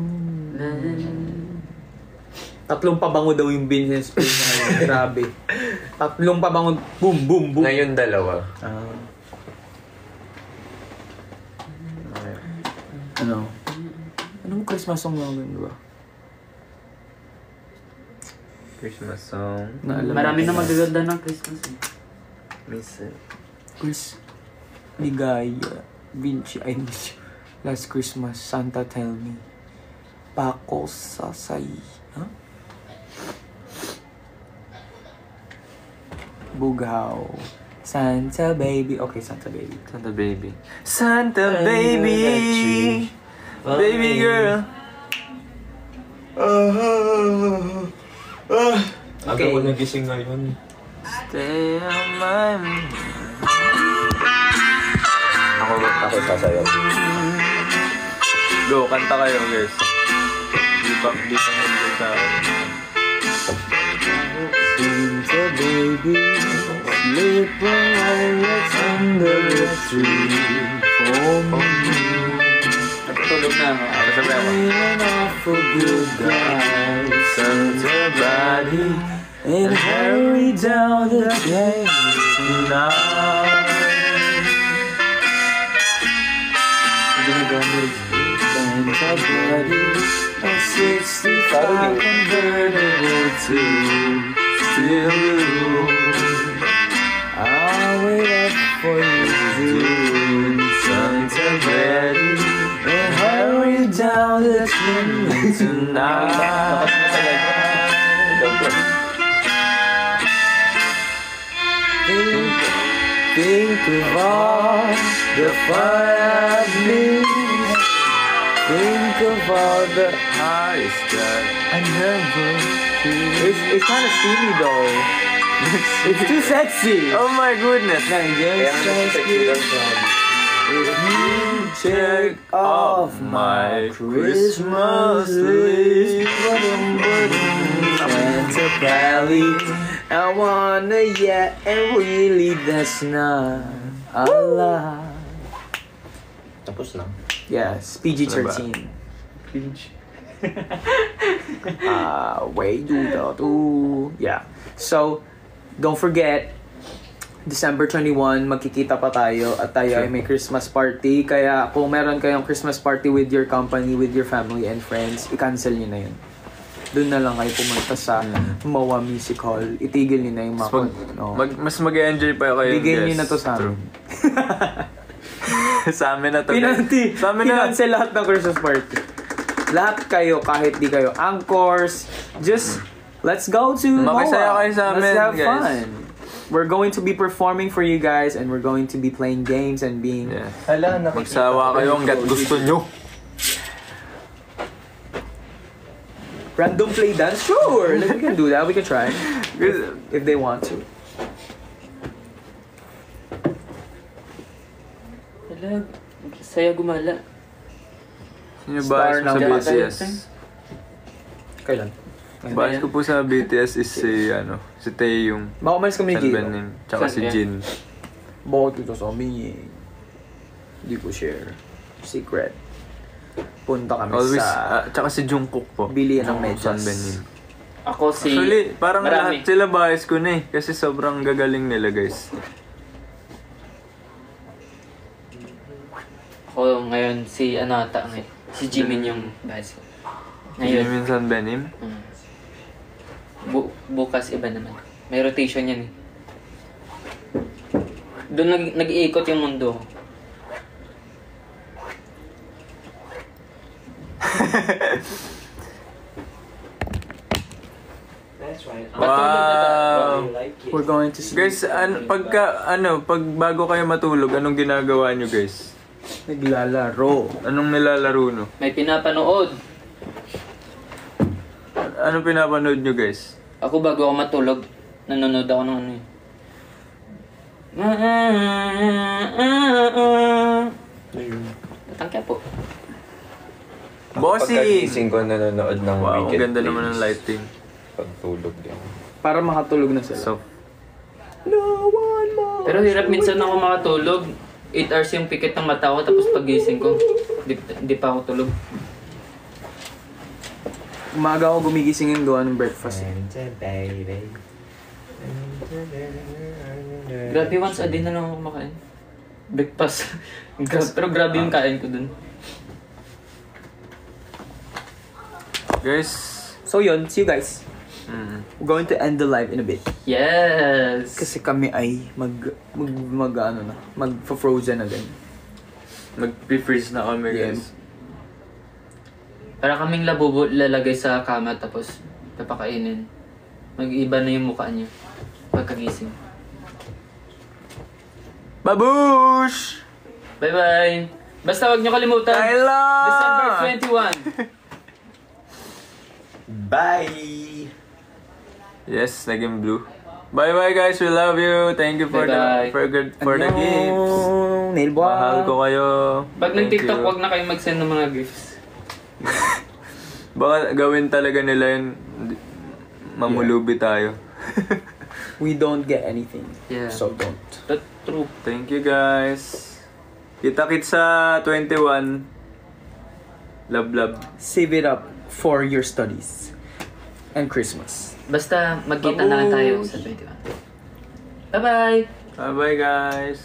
Tatlong pabango daw yung business plan na. Grabe. Tatlong pabango. Boom, boom, boom.
Ngayon dalawa.
Ano? Anong Christmas song lang yun, diba?
Christmas song.
Marami na magaganda ng Christmas eh.
Listen.
Chris Ligaya, Vinci, ay Vinci. Last Christmas, Santa Tell Me. Paco Sasay. Huh? Bugaw. Santa Baby. Okay, Santa Baby.
Santa Baby. Santa Baby! Baby girl!
Aga ko nagising ngayon.
Stay on my mind.
Ako sasayaw.
Go, kanta kayo, guys. Di pa hindi sa akin.
Santa Baby, sleep always under the tree for me.
Natutulog na ako.
Sabi ako.
Feeling awful good guy, Santa body, and hurry down the train tonight. Santa body, a 65 convertible to still blue. I'll wait up for you, June. Santa body, and hurry down the chimney tonight. Think of all the fun I've missed. Think of all the highs that I never feel. It's kind of steamy though. It's too sexy.
Oh my goodness!
If you check off my Christmas list, Santa Pally, I wanna, yeah, and really that's not a lot.
Tapos lang.
Yes, PG-13. Way do the do. Yeah. So, don't forget, December 21, magkikita pa tayo at tayo ay may Christmas party. Kaya kung meron kayong Christmas party with your company, with your family and friends, i-cancel nyo na yun. Doon na lang kayo pumunta sa Mawa Music Hall. Itigil nyo na yung mga...
Mas mag-enjoy pa kayo,
Bigay
guys.
nyo na to sa amin.
Sa amin na to.
Sa amin na. Pinansel lahat ng Christmas party. Lahat kayo, kahit di kayo anchors, just let's go to
Makisaya
Moa.
kayo sa amin,
Let's have
guys.
fun. We're going to be performing for you guys and we're going to be playing games and being...
Yeah.
Hala, nakikita.
Magsawa kayo hanggat gusto nyo.
Random play dance? Sure! Like, we can do that. We can try. If they want to.
Wala, saya gumala.
Sino
Star
ba sa
ng
BTS?
Kailan?
Bias ko po sa BTS is si Taeyong,
Baka umalis kami ni
San
Gino.
Benim, tsaka si
Saan
Jin.
Bakit ito sa amin eh? Hindi ko share. Secret. Punta kami
Always,
sa...
tsaka si Jungkook po.
Bilihan ng
San
medyas.
Benim.
Ako si...
Actually, parang
Marami.
lahat sila bias ko na eh. Kasi sobrang gagaling nila, guys.
Ako ngayon si Anata ngayon. Si Jimin yung bahas ko. Ngayon.
Jimin San Benim.
Bukas iba naman. May rotation yan eh. Doon nag-iikot yung mundo.
Wow!
We're going to see...
Guys, pag bago kayo matulog, anong ginagawa nyo, guys?
Naglalaro.
Anong nilalaro no?
May pinapanood.
Anong pinapanood nyo, guys?
Ako bago ako matulog, nanonood ako ng ano eh. Tatangkya po.
Bossing!
Pagkagising ko nanonood ng
Wow, ang
weekend
ganda naman ng
playlist.
lighting.
Pagtulog din.
Para makatulog na sila.
So,
No one more.
Pero hirap minsan ako makatulog. 8 hours yung pikit ng mata ko, tapos pagising ko, di pa ako tulog.
Umaga ako gumigising yung gawa ng breakfast.
Grabe, once a day na lang ako kumakain. Breakfast. Pero grabe yung kain ko dun.
guys.
So yun, see you guys.
Mm.
We're going to end the live in a bit.
Yes!
Kasi kami ay mag-frozen na din.
Mag-freeze na kami, guys.
Para kaming labubo lalagay sa kama tapos papakainin. Mag-iba na yung mukha niya pagkagising.
Babush!
Bye-bye! Basta wag niyo kalimutan,
Kyla!
December 21.
Bye!
Yes, naging blue. Bye-bye, guys. We love you. Thank you for
Bye-bye.
for the gifts.
Nail bar.
Mahal ko kayo.
Pag
Thank
nag-TikTok,
you.
wag na kayong mag-send ng mga gifts.
Baka gawin talaga nila yun. Mamulubi tayo.
We don't get anything.
Yeah.
So don't.
That's true.
Thank you, guys. Kita-kits sa 21. Love, love.
Save it up for your studies. And Christmas.
Basta magkita na lang tayo sa 21. Bye-bye!
Bye-bye, guys.